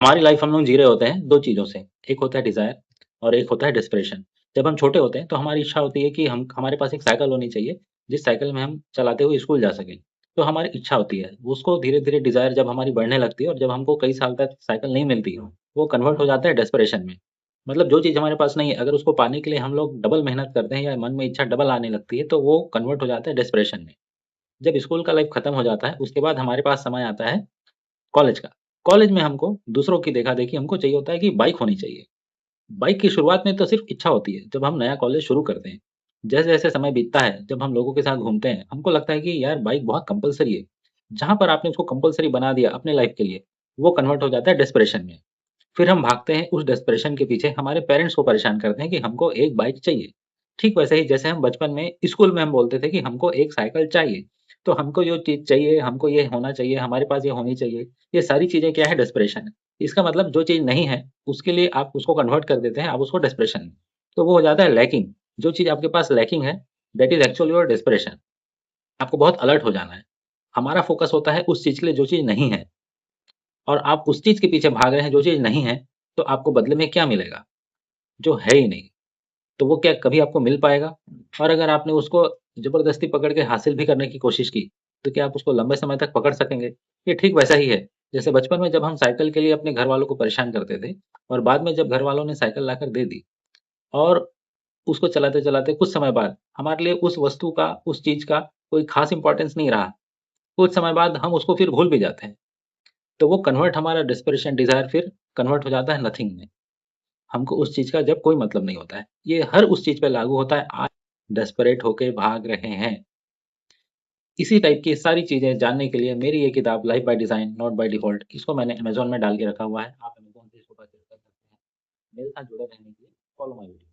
हमारी लाइफ हम लोग जी रहे होते हैं दो चीज़ों से, एक होता है डिज़ायर और एक होता है डेस्परेशन। जब हम छोटे होते हैं तो हमारी इच्छा होती है कि हम हमारे पास एक साइकिल होनी चाहिए, जिस साइकिल में हम चलाते हुए स्कूल जा सकें। तो हमारी इच्छा होती है, उसको धीरे-धीरे डिज़ायर जब हमारी बढ़ने लगती है और जब हमको कई साल तक साइकिल नहीं मिलती है, वो कन्वर्ट हो जाता है डेस्परेशन में। मतलब जो चीज़ हमारे पास नहीं है, अगर उसको पाने के लिए हम लोग डबल मेहनत करते हैं या मन में इच्छा डबल आने लगती है, तो वो कन्वर्ट हो जाता है डेस्परेशन में। जब स्कूल का लाइफ खत्म हो जाता है, उसके बाद हमारे पास समय आता है कॉलेज का। कॉलेज में हमको दूसरों की देखा-देखी हमको चाहिए होता है कि बाइक होनी चाहिए। बाइक की शुरुआत में तो सिर्फ़ इच्छा होती है, जब हम नया कॉलेज शुरू करते हैं। जैसे-जैसे समय बीतता है, जब हम लोगों के साथ घूमते हैं, हमको लगता है कि यार बाइक बहुत कंपल्सरी है। जहाँ पर आपने उसको कंपल्सरी बना दिया अपने लाइफ़ के लिए, वो कन्वर्ट हो जाता है डेस्परेशन में। फिर हम भागते हैं उस डेस्परेशन के पीछे, हमारे पेरेंट्स को परेशान करते हैं कि हमको एक बाइक चाहिए। ठीक वैसे ही जैसे हम बचपन में स्कूल में हम बोलते थे कि हमको एक साइकिल चाहिए। तो हमको जो चीज़ चाहिए, हमको ये होना चाहिए, हमारे पास ये होनी चाहिए। ये सारी चीज़ें क्या है डेस्परेशन है। इसका मतलब जो चीज़ नहीं है, उसके लिए आप उसको कन्वर्ट कर देते हैं, आप उसको डेस्परेशन में। तो वो हो जाता है लैकिंग। जो चीज़ आपके पास लैकिंग है, that is actually your desperation. आपको बहुत अलर्ट हो जाना है। हमारा फ़ोकस होता है उस चीज़ के लिए जो चीज़ नहीं है और आप उस चीज़ के पीछे भाग रहे हैं जो चीज़ नहीं है, तो आपको बदले में क्या मिलेगा? जो है ही नहीं। तो वो क्या कभी आपको मिल पाएगा? और अगर आपने उसको ज़बरदस्ती पकड़ के हासिल भी करने की कोशिश की, तो क्या आप उसको लंबे समय तक पकड़ सकेंगे? ये ठीक वैसा ही है, जैसे बचपन में जब हम साइकिल के लिए अपने घरवालों को परेशान करते थे और बाद में जब घरवालों ने साइकिल लाकर दे दी और उसको चलाते-चलाते कुछ समय बाद हमारे लिए उस वस्तु का, उस चीज़ का कोई ख़ास इम्पोर्टेंस नहीं रहा। कुछ समय बाद हम उसको फिर भूल भी जाते हैं। तो वो कन्वर्ट हमारा डेस्परेशन डिज़ायर फिर कन्वर्ट हो जाता है नथिंग में। हमको उस चीज़ का जब कोई मतलब नहीं होता है। ये हर उस चीज़ पे लागू होता है आज डेस्परेट होके भाग रहे हैं। इसी टाइप की सारी चीज़ें जानने के लिए मेरी ये किताब life by design not by default इसको मैंने अमेज़न में डाल के रखा हुआ है। आप अमेज़न से इसको परचेज़ कर सकते हैं। मेरे साथ जुड़े रहने के लिए फॉलो माय वीडियो।